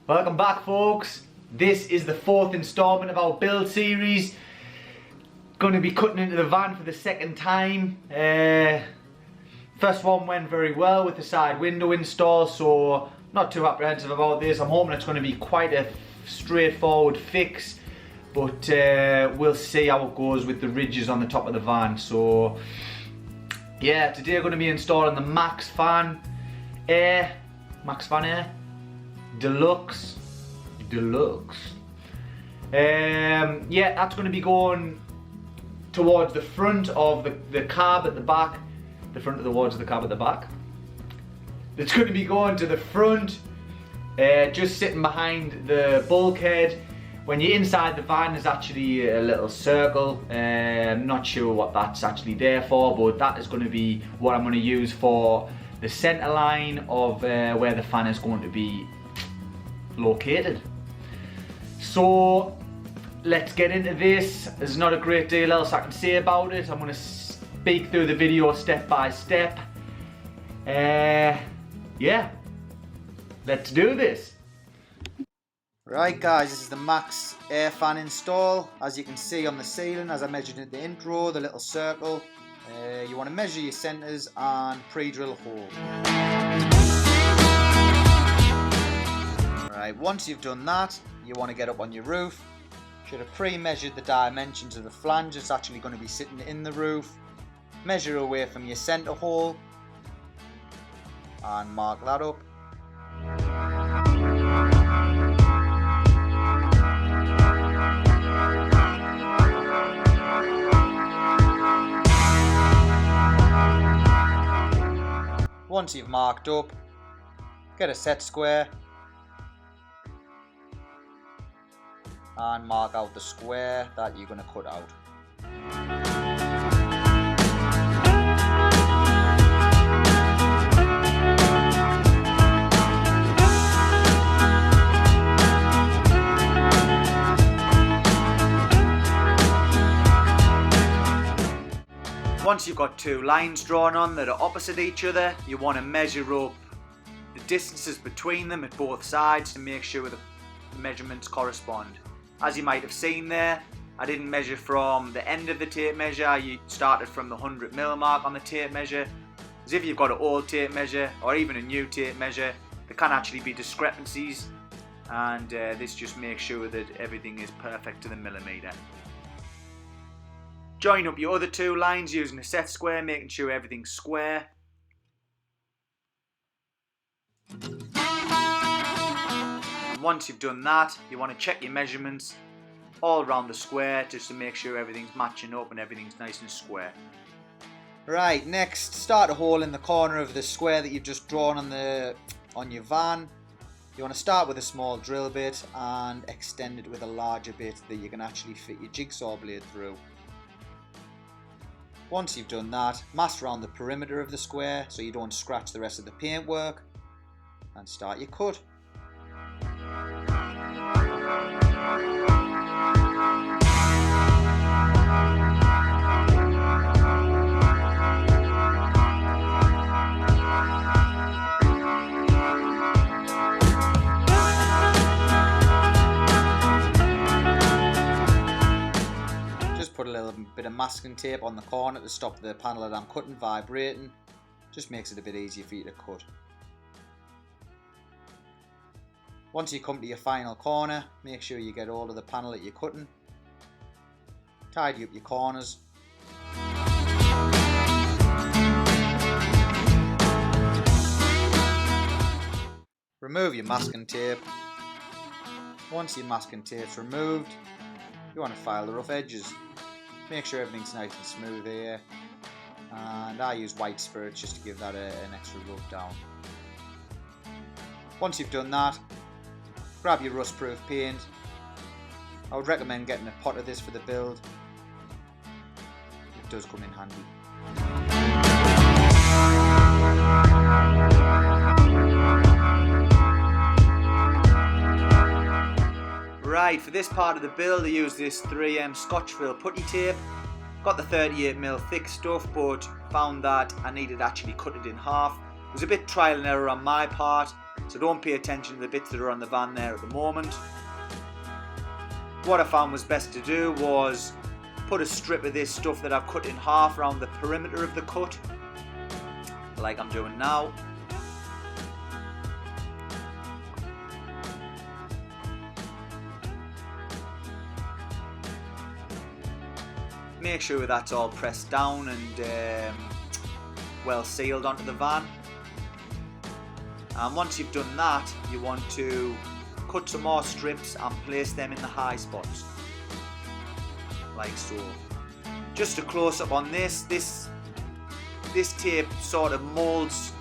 Welcome back, folks. This is the 4th installment of our build series. Going to be cutting into the van for the second time. First one went very well with the side window install, so not too apprehensive about this. I'm hoping it's going to be quite a straightforward fix, but we'll see how it goes with the ridges on the top of the van. So yeah, today we're going to be installing the MaxxFan Air Deluxe. Yeah, that's going to be going towards the front of the cab at the back. The front towards the cab at the back. It's going to be going to the front, just sitting behind the bulkhead. When you're inside the van, there's actually a little circle. I'm not sure what that's actually there for, but that is going to be what I'm going to use for the center line of where the fan is going to be located. So let's get into this. There's not a great deal else I can say about it. I'm going to speak through the video step by step. Yeah, let's do this. Right guys, this is the MaxxAir fan install. As you can see on the ceiling, as I measured in the intro, the little circle. You want to measure your centres and pre-drill a hole. Right, once you've done that, you want to get up on your roof. Should have pre-measured the dimensions of the flange that's actually going to be sitting in the roof. Measure away from your centre hole and mark that up. Once you've marked up, get a set square and mark out the square that you're going to cut out. Once you've got two lines drawn on that are opposite each other, you want to measure up the distances between them at both sides to make sure the measurements correspond. As you might have seen there, I didn't measure from the end of the tape measure. You started from the 100mm mark on the tape measure. As if you've got an old tape measure or even a new tape measure, there can actually be discrepancies, and this just makes sure that everything is perfect to the millimetre. Join up your other two lines using a set square, making sure everything's square. And once you've done that, you want to check your measurements all around the square just to make sure everything's matching up and everything's nice and square. Right, next, start a hole in the corner of the square that you've just drawn on your van. You want to start with a small drill bit and extend it with a larger bit that you can actually fit your jigsaw blade through. Once you've done that, mask around the perimeter of the square so you don't scratch the rest of the paintwork, and start your cut. Put a little bit of masking tape on the corner to stop the panel that I'm cutting vibrating. Just makes it a bit easier for you to cut. Once you come to your final corner, make sure you get hold of the panel that you're cutting. Tidy up your corners. Remove your masking tape. Once your masking tape's removed, you want to file the rough edges. Make sure everything's nice and smooth here, and I use white spirits just to give that an extra rub down. Once you've done that, grab your rust proof paint. I would recommend getting a pot of this for the build. It does come in handy. Right, for this part of the build I used this 3M Scotchville putty tape. Got the 38mm thick stuff, but found that I needed to actually cut it in half. It was a bit trial and error on my part. So don't pay attention to the bits that are on the van there at the moment. What I found was best to do was put a strip of this stuff that I've cut in half around the perimeter of the cut, like I'm doing now. Make sure that's all pressed down and well sealed onto the van. And once you've done that, you want to cut some more strips and place them in the high spots, like so. Just a close up on this tape sort of molds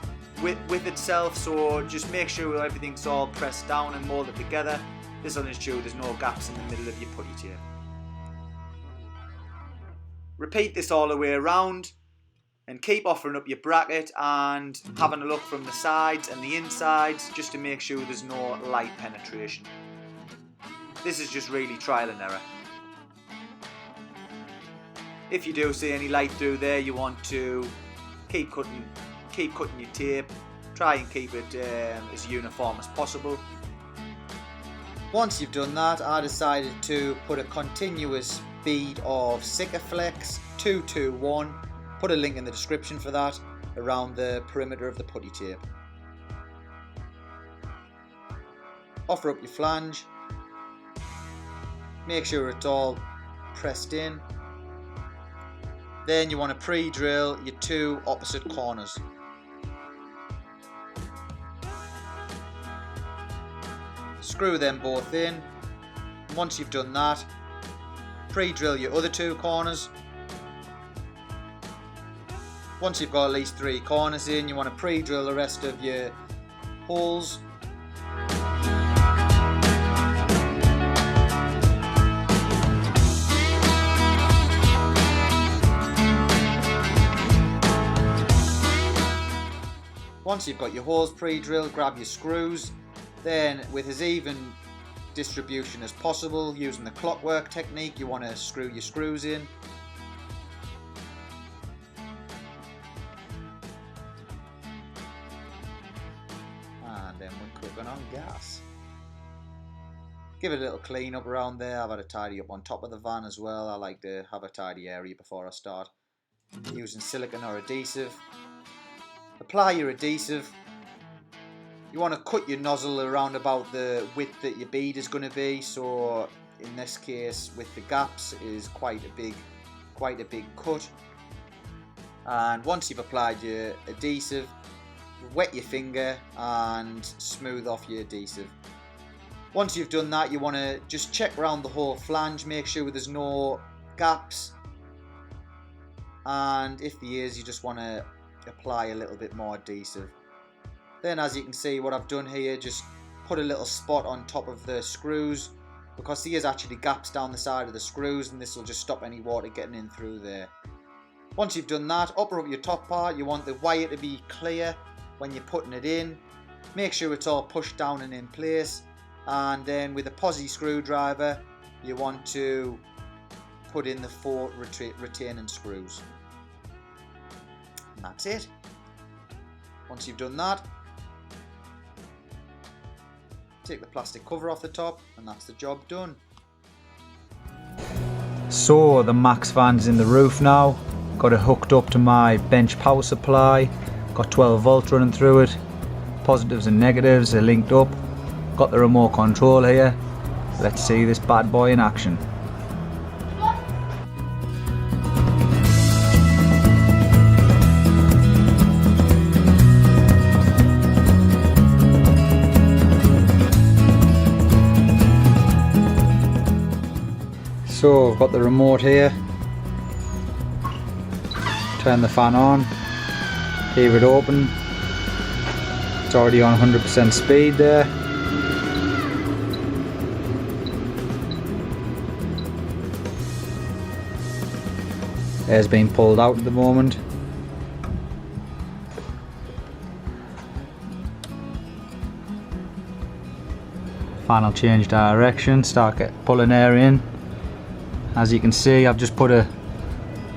with itself, so just make sure everything's all pressed down and molded together. This will ensure there's no gaps in the middle of your putty tape. Repeat this all the way around and keep offering up your bracket and having a look from the sides and the insides just to make sure there's no light penetration. This is just really trial and error. If you do see any light through there, you want to keep cutting your tape. Try and keep it as uniform as possible. Once you've done that, I decided to put a continuous bead of Sikaflex 221, put a link in the description for that, around the perimeter of the putty tape. Offer up your flange, make sure it's all pressed in. Then you want to pre-drill your two opposite corners. Screw them both in. Once you've done that, pre-drill your other two corners. Once you've got at least 3 corners in, you want to pre-drill the rest of your holes. Once you've got your holes pre-drilled, grab your screws. Then, with as even distribution as possible, using the clockwork technique, you want to screw your screws in. And then we're cooking on gas. Give it a little clean up around there. I've had a tidy up on top of the van as well. I like to have a tidy area before I start. Using silicone or adhesive. Apply your adhesive. You want to cut your nozzle around about the width that your bead is going to be. So in this case, with the gaps, is quite a big cut. And once you've applied your adhesive, wet your finger and smooth off your adhesive. Once you've done that, you want to just check around the whole flange, make sure there's no gaps. And if there is, you just want to apply a little bit more adhesive. Then, as you can see, what I've done here, just put a little spot on top of the screws, because there's actually gaps down the side of the screws, and this will just stop any water getting in through there. Once you've done that, upper up your top part, you want the wire to be clear when you're putting it in. Make sure it's all pushed down and in place, and then with a posi screwdriver, you want to put in the 4 retaining screws. And that's it. Once you've done that, take the plastic cover off the top, and that's the job done. So the MaxxFan's in the roof now. Got it hooked up to my bench power supply. Got 12 volts running through it. Positives and negatives are linked up. Got the remote control here. Let's see this bad boy in action. So I've got the remote here, turn the fan on, leave it open, it's already on 100% speed there. Air's being pulled out at the moment. Fan will change direction, start pulling air in. As you can see, I've just put a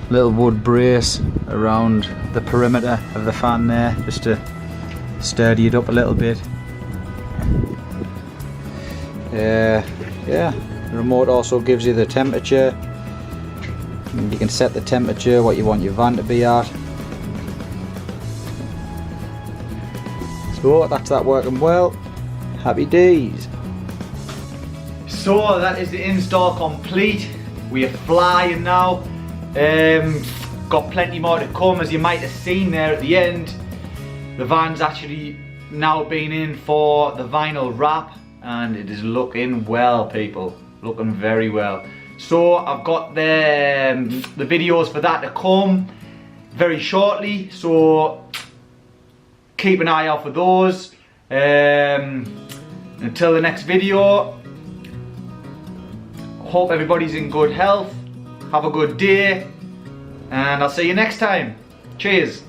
little wood brace around the perimeter of the fan there, just to sturdy it up a little bit. Yeah, the remote also gives you the temperature, and you can set the temperature what you want your van to be at. So that's that working well. Happy days. So that is the install complete. We are flying now. Got plenty more to come, as you might have seen there at the end. The van's actually now been in for the vinyl wrap, and it is looking well, people. Looking very well. So I've got the videos for that to come very shortly, so keep an eye out for those. Until the next video, hope everybody's in good health. Have a good day, and I'll see you next time. Cheers.